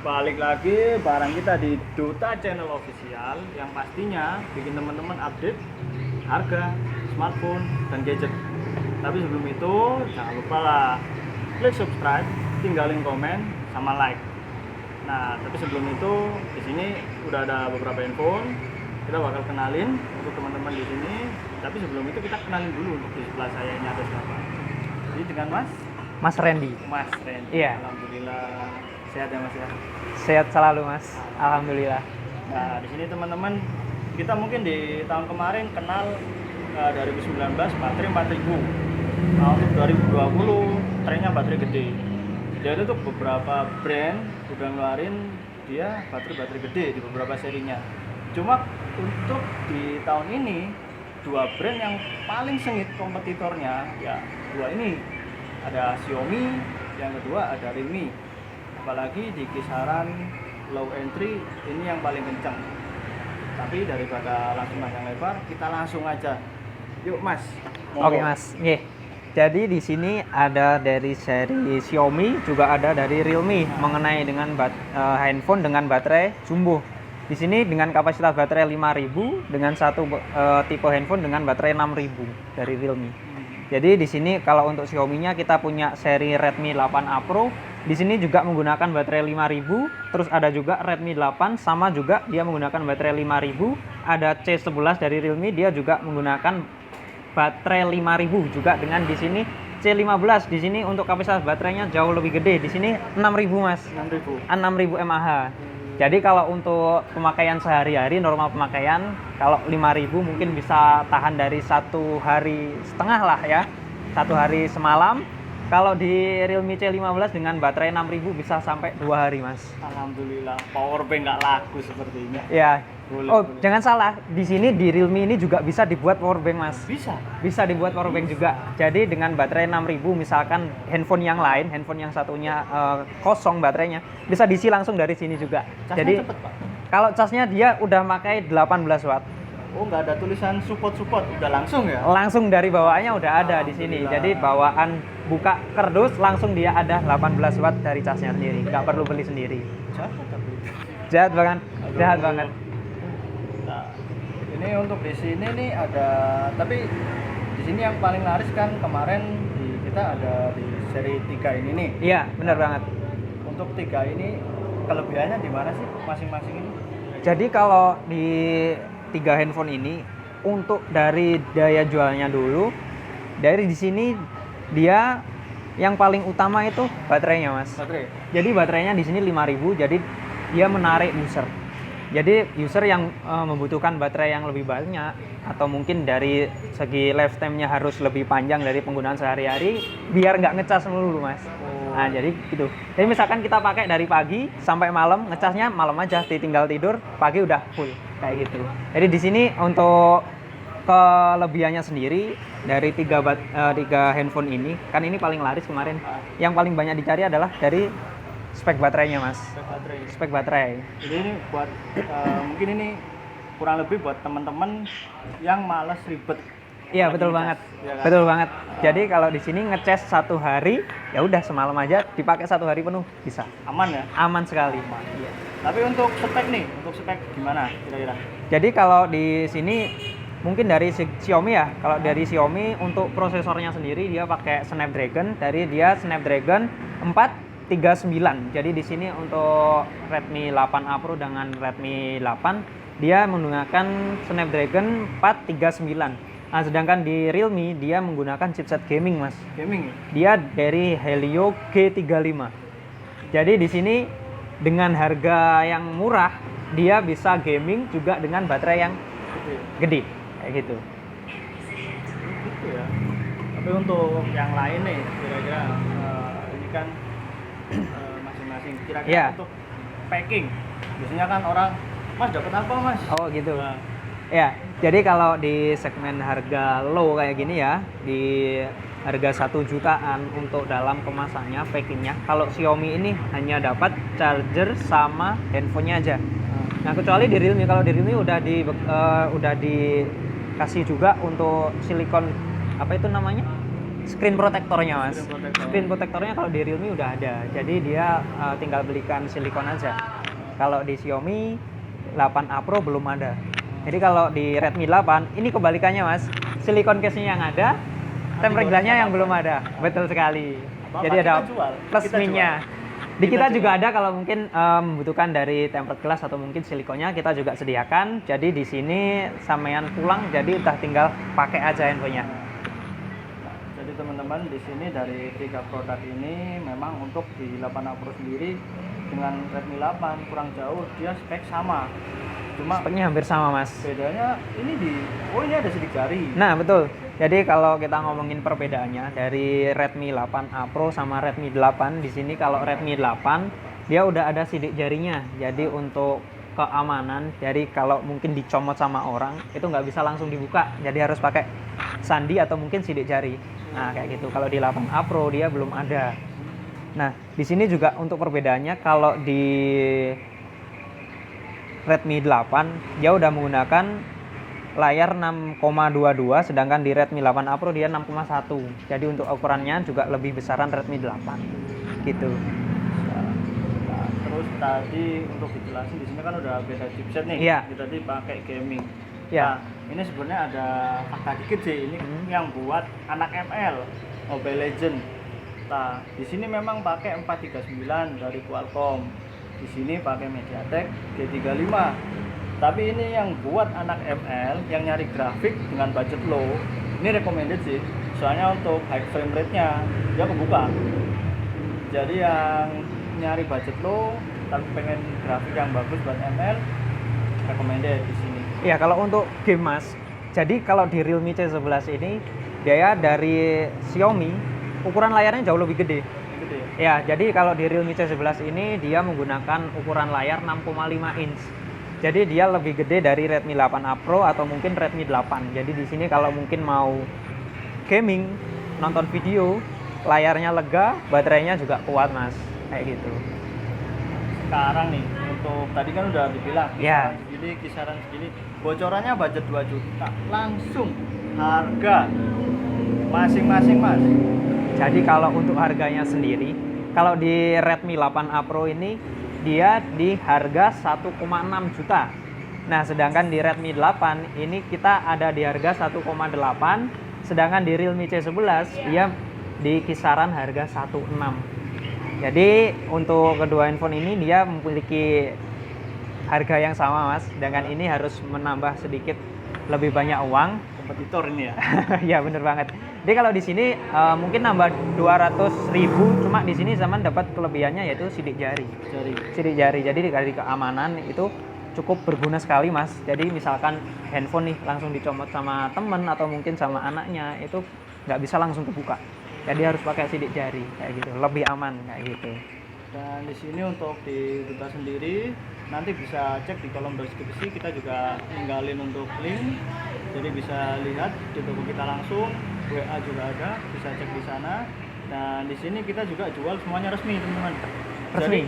Balik lagi bareng kita di Dota Channel Official yang pastinya bikin teman-teman update harga smartphone dan gadget. Tapi sebelum itu jangan lupa lah klik subscribe, tinggalin komen sama like. Nah, tapi sebelum itu di sini udah ada beberapa handphone. Kita bakal kenalin untuk teman-teman di sini. Tapi sebelum itu kita kenalin dulu untuk di sebelah saya ini ada siapa. Jadi dengan Mas Randy. Mas Randy. Iya. Alhamdulillah sehat ya Mas ya. Sehat selalu Mas, alhamdulillah. Nah, di sini teman-teman kita mungkin di tahun kemarin kenal 2019 baterai 4000. Nah, untuk 2020 trennya baterai gede. Jadi untuk beberapa brand udah ngeluarin dia baterai gede di beberapa serinya. Cuma untuk di tahun ini dua brand yang paling sengit kompetitornya ya dua ini, ada Xiaomi, yang kedua ada Realme. Apalagi di kisaran low entry ini yang paling kencang. Tapi daripada langsung panjang lebar, kita langsung aja. Yuk Mas. Oke Mas. Nih. Jadi di sini ada dari seri Xiaomi, juga ada dari Realme mengenai dengan handphone dengan baterai jumbo. Di sini dengan kapasitas baterai 5000 dengan satu tipe handphone dengan baterai 6000 dari Realme. Jadi di sini kalau untuk Xiaomi-nya kita punya seri Redmi 8A Pro. Di sini juga menggunakan baterai 5000, terus ada juga Redmi 8 sama juga dia menggunakan baterai 5000. Ada C11 dari Realme, dia juga menggunakan baterai 5000 juga dengan di sini C15. Di sini untuk kapasitas baterainya jauh lebih gede. Di sini 6000 Mas. 6000 mAh. Jadi kalau untuk pemakaian sehari-hari normal pemakaian kalau 5000 mungkin bisa tahan dari 1,5 hari lah ya. 1 hari semalam. Kalau di Realme C15 dengan baterai 6000 bisa sampai 2 hari Mas. Alhamdulillah, power bank nggak laku sepertinya. Ya. Boleh. Jangan salah, di sini di Realme ini juga bisa dibuat power bank Mas. Bisa Dibuat power bank juga. Jadi dengan baterai 6000 misalkan handphone yang lain, handphone yang satunya kosong baterainya, bisa diisi langsung dari sini juga. Casnya Jadi cepet, Pak? kalau casnya dia udah pakai 18 watt. Oh, nggak ada tulisan support, udah langsung ya? Langsung dari bawaannya udah ada di sini. Jadi bawaan buka kardus langsung dia ada 18 watt dari casnya sendiri. Nggak perlu beli sendiri. Jahat banget. Jahat banget. Nah, ini untuk di sini nih ada, tapi di sini yang paling laris kan kemarin kita ada di seri 3 ini nih. Iya, benar banget. Untuk 3 ini kelebihannya di mana sih masing-masing ini? Jadi kalau di 3 handphone ini untuk dari daya jualnya dulu, dari di sini dia yang paling utama itu baterainya Mas. Baterai. Jadi baterainya di sini 5000, jadi dia menarik user. Jadi user yang membutuhkan baterai yang lebih banyak atau mungkin dari segi lifetime-nya harus lebih panjang dari penggunaan sehari-hari biar nggak ngecas melulu Mas. Nah jadi gitu. Jadi misalkan kita pakai dari pagi sampai malam, ngecasnya malam aja, tinggal tidur, pagi udah full kayak gitu. Jadi di sini untuk kelebihannya sendiri dari 3 handphone ini, kan ini paling laris kemarin. Yang paling banyak dicari adalah dari spek baterainya Mas. Spek baterai. Jadi ini buat mungkin ini kurang lebih buat teman-teman yang malas ribet. Iya betul banget, ya kan? Betul banget. Jadi kalau di sini ngecas 1 hari, ya udah semalam aja dipakai 1 hari penuh bisa. Aman ya? Aman sekali. Iya. Tapi untuk spek gimana kira-kira? Jadi kalau di sini mungkin dari Xiaomi ya. Kalau dari Xiaomi untuk prosesornya sendiri dia pakai Snapdragon, dari dia Snapdragon 439. Jadi di sini untuk Redmi 8A Pro dengan Redmi 8 dia menggunakan Snapdragon 439. Nah, sedangkan di Realme dia menggunakan chipset gaming, Mas. Gaming? Dia dari Helio G35. Jadi di sini dengan harga yang murah, dia bisa gaming juga dengan baterai yang gede, kayak gitu. Gitu ya. Tapi untuk yang lain nih, kira-kira ini kan masing-masing. Kira-kira Yeah. Untuk packing, biasanya kan orang, Mas dapat apa Mas? Oh gitu. Nah, Ya, jadi kalau di segmen harga low kayak gini ya, di harga 1 jutaan untuk dalam kemasannya, packingnya, kalau Xiaomi ini hanya dapat charger sama handphonenya aja. Nah, kecuali di Realme, kalau di Realme udah dikasih juga untuk silikon apa itu namanya? screen protectornya mas. Screen protector. Screen protectornya kalau di Realme udah ada, jadi dia tinggal belikan silikon aja. Kalau di Xiaomi 8A Pro belum ada. Jadi kalau di Redmi 8 ini kebalikannya mas, silikon case-nya yang ada, tempered glass-nya yang belum ada. Betul sekali. Apa-apa, Jadi ada kita jual. plus Kita minnya. jual. Di kita Kita juga jual. ada kalau mungkin membutuhkan dari tempered glass atau mungkin silikonnya kita juga sediakan. Jadi di sini sampean pulang jadi udah tinggal pakai aja handphonenya. Nah, jadi teman-teman di sini dari 3 produk ini memang untuk di 8A Pro sendiri dengan Redmi 8 kurang jauh dia spek sama. Cuma Speknya hampir sama mas. bedanya ini ini ada sidik jari. Nah betul. Jadi kalau kita ngomongin perbedaannya dari Redmi 8A Pro sama Redmi 8 di sini kalau Redmi 8 dia udah ada sidik jarinya. Jadi untuk keamanan, jadi kalau mungkin dicomot sama orang itu nggak bisa langsung dibuka. Jadi harus pakai sandi atau mungkin sidik jari. Nah kayak gitu. Kalau di 8A Pro dia belum ada. Nah di sini juga untuk perbedaannya kalau di Redmi 8 dia udah menggunakan layar 6,22 sedangkan di Redmi 8A Pro dia 6,1. Jadi untuk ukurannya juga lebih besaran Redmi 8 gitu. Nah, terus tadi untuk dijelasin di sini kan udah beda chipset nih. Iya. Kita tadi pakai gaming. Iya. Nah, ini sebenarnya ada fakta dikit sih. Ini yang buat anak ML Mobile Legend. Nah, di sini memang pakai 439 dari Qualcomm. Di sini pakai MediaTek G35. Tapi ini yang buat anak ML yang nyari grafik dengan budget low, ini recommended sih. Soalnya untuk high frame rate-nya dia kebuka. Jadi yang nyari budget low tapi pengen grafik yang bagus buat ML, recommended di sini. Iya, kalau untuk game mas. Jadi kalau di Realme C11 ini dia dari Xiaomi ukuran layarnya jauh lebih gede. Gede. Ya, jadi kalau di Realme C11 ini dia menggunakan ukuran layar 6,5 inch. Jadi dia lebih gede dari Redmi 8A Pro atau mungkin Redmi 8. Jadi di sini kalau mungkin mau gaming, nonton video, layarnya lega, baterainya juga kuat, Mas. Kayak gitu. Sekarang nih untuk tadi kan udah dibilang Ya. kisaran segini, bocorannya budget 2 juta. Langsung harga masing-masing, Mas. Jadi kalau untuk harganya sendiri, kalau di Redmi 8A Pro ini dia di harga 1,6 juta. Nah, sedangkan di Redmi 8 ini kita ada di harga 1,8, sedangkan di Realme C11 dia di kisaran harga 1,6. Jadi untuk kedua handphone ini dia memiliki harga yang sama, Mas. Sedangkan ini harus menambah sedikit lebih banyak uang. Kompetitor ini ya. Ya bener banget. Jadi kalau di sini mungkin nambah 200.000, cuma di sini zaman dapat kelebihannya yaitu sidik jari. Sidik jari. Jadi dari keamanan itu cukup berguna sekali, Mas. Jadi misalkan handphone nih langsung dicomot sama temen atau mungkin sama anaknya itu nggak bisa langsung kebuka. Jadi harus pakai sidik jari kayak gitu. Lebih aman kayak gitu. Dan di sini untuk di Duta sendiri nanti bisa cek di kolom deskripsi, kita juga ninggalin untuk link, jadi bisa lihat di toko kita langsung, WA juga ada, bisa cek di sana. Dan di sini kita juga jual semuanya resmi, teman-teman. Resmi? Jadi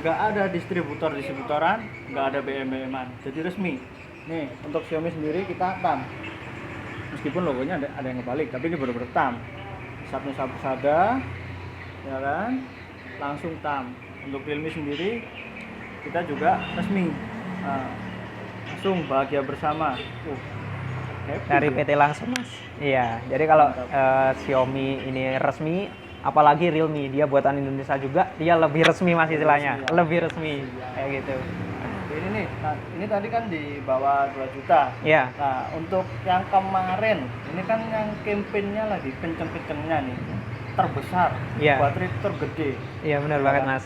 nggak ada distributoran, nggak ada BM-an, jadi resmi. Nih untuk Xiaomi sendiri kita TAM, meskipun logonya ada yang kebalik, tapi ini benar-benar TAM. Sabtu Sada, ya kan? Langsung TAM. Untuk Realme sendiri kita juga resmi, langsung bahagia bersama. Happy Dari ya. PT langsung, Mas. Iya. Jadi kalau Xiaomi ini resmi, apalagi Realme dia buatan Indonesia juga, dia lebih resmi, Mas, istilahnya. Resmi, ya. Lebih resmi kayak gitu. Ini nih, nah, ini tadi kan di bawah 2 juta. Iya. Nah, untuk yang kemarin, ini kan yang kampanyenya lagi kenceng-kencengnya nih, terbesar, Iya. baterai tergede. Iya benar banget, Mas.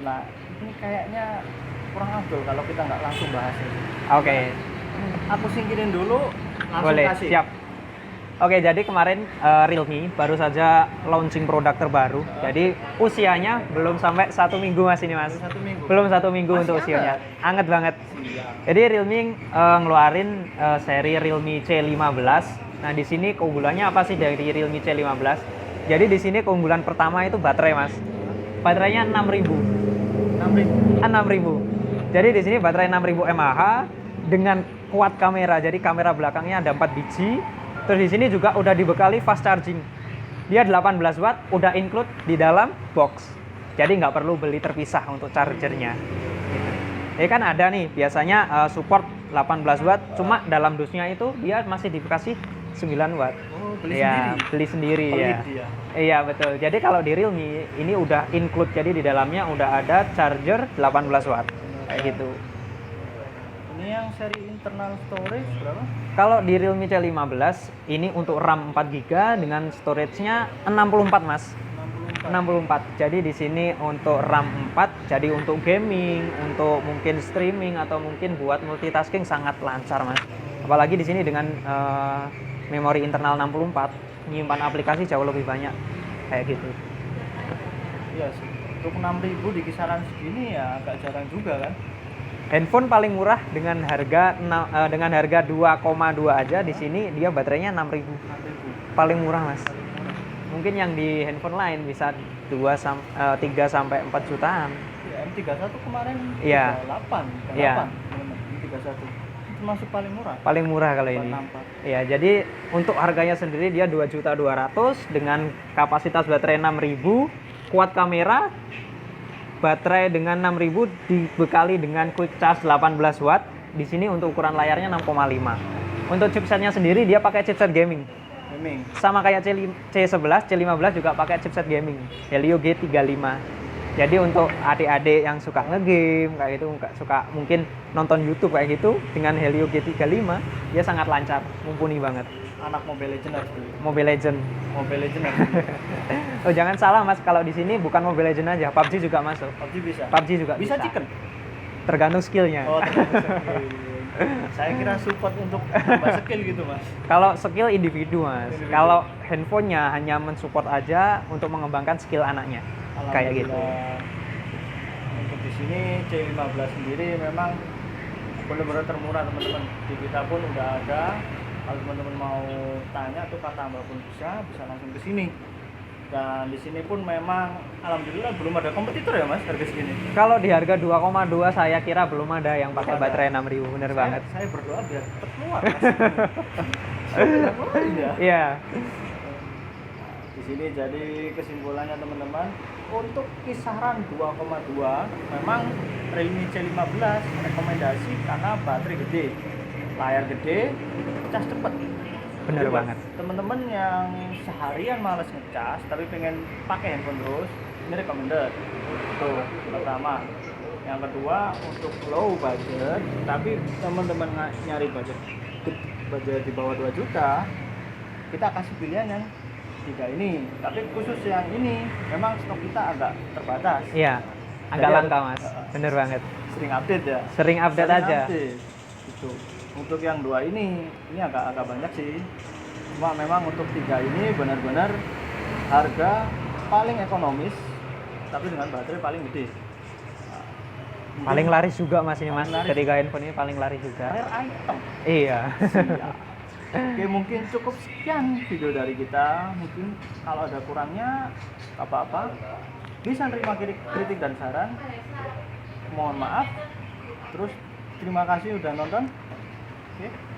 Nah, ini kayaknya kurang afdol kalau kita nggak langsung bahas ini. Oke. Aku singkirin dulu, langsung Boleh, kasih. siap. Oke, jadi kemarin Realme baru saja launching produk terbaru. Jadi usianya belum sampai 1 minggu, Mas, ini, Mas. Baru 1 minggu. Belum 1 minggu Masih untuk anget. usianya. Anget banget. Iya. Jadi Realme ngeluarin seri Realme C15. Nah, di sini keunggulannya apa sih dari Realme C15? Jadi di sini keunggulan pertama itu baterai, Mas. Baterainya 6000. 6000. Jadi di sini baterai 6000 mAh dengan kuat kamera. Jadi kamera belakangnya ada 4 biji. Terus di sini juga udah dibekali fast charging. Dia 18 watt, udah include di dalam box. Jadi nggak perlu beli terpisah untuk chargernya. Ini kan ada nih, biasanya support 18 watt, cuma dalam dusnya itu dia masih dikasih 9 watt. Oh, beli Ya, sendiri. beli sendiri Pelit ya. dia. Iya betul. Jadi kalau di Realme ini udah include, jadi di dalamnya udah ada charger 18 watt kayak gitu. Ini yang seri internal storage berapa? Kalau di Realme C15 ini untuk RAM 4GB dengan storage-nya 64 Mas. 64. 64. Jadi di sini untuk RAM 4, jadi untuk gaming, untuk mungkin streaming atau mungkin buat multitasking sangat lancar Mas. Apalagi di sini dengan memori internal 64, menyimpan aplikasi jauh lebih banyak kayak gitu. Iya sih. Untuk 6.000 di kisaran segini ya agak jarang juga kan. Handphone paling murah dengan harga 2,2 aja di sini dia baterainya 6.000. 6.000. Paling murah Mas. Mungkin yang di handphone lain bisa 3 sampai 4 jutaan. Ya, M31 kemarin Iya. 8, Iya. 8. M31. Itu masuk paling murah. Paling murah kalau ini. 464. Ya, jadi untuk harganya sendiri dia 2.200.000 dengan kapasitas baterai 6.000, kuat kamera, baterai dengan 6.000 dibekali dengan quick charge 18 watt. Di sini untuk ukuran layarnya 6,5. Untuk chipsetnya sendiri dia pakai chipset gaming. Gaming. Sama kayak C11, C15 juga pakai chipset gaming, Helio G35. Jadi untuk adik-adik yang suka ngegame kayak gitu, nggak suka mungkin nonton YouTube kayak gitu, dengan Helio G35 dia sangat lancar, mumpuni banget. Anak Mobile Legends harus beli. Mobile Legend. Mobile Legends harus beli. Oh jangan salah Mas, kalau di sini bukan Mobile Legend aja, PUBG juga masuk. PUBG bisa. PUBG juga Bisa chicken. Tergantung skillnya. Oh, tergantung skill. Saya kira support untuk tambah skill gitu, Mas. Kalau skill individu Mas, Individu. kalau handphonenya hanya mensupport aja untuk mengembangkan skill anaknya. Kayak gitu. Alhamdulillah. Untuk di sini C15 sendiri memang benar-benar termurah teman-teman. Di kita pun udah ada. Kalau teman-teman mau tanya tuh kata Mbak pun bisa langsung ke sini. Dan di sini pun memang alhamdulillah belum ada kompetitor ya Mas harga segini. Kalau di harga 2,2 saya kira belum ada yang pakai Belum ada. baterai 6.000, bener banget. Saya berdoa biar cepat keluar Mas. Sudah keluar ya. Iya. Di sini jadi kesimpulannya teman-teman, untuk kisaran 2,2 memang Realme C15 rekomendasi karena baterai gede, layar gede, cas cepet. Bener Jadi, banget. Teman-teman yang seharian males ngecas tapi pengen pakai handphone terus, ini recommended. Itu pertama. Yang kedua untuk low budget, tapi teman-teman nyari budget di bawah 2 juta, kita kasih pilihan yang 3 ini. Tapi khusus yang ini memang stok kita agak terbatas. Iya. Agak Jadi langka Mas. Bener banget. Sering update ya. Sering update Sering aja. update. Gitu. Untuk yang 2 ini agak banyak sih. Cuma memang untuk 3 ini benar-benar harga paling ekonomis tapi dengan baterai paling gede. Nah, Paling laris juga Mas ini Mas. Paling laris. Ketiga handphone ini paling laris juga. rare item. Iya. Siap. Oke, mungkin cukup sekian video dari kita. Mungkin kalau ada kurangnya apa-apa bisa terima kritik dan saran. Mohon maaf. Terus terima kasih udah nonton. Oke.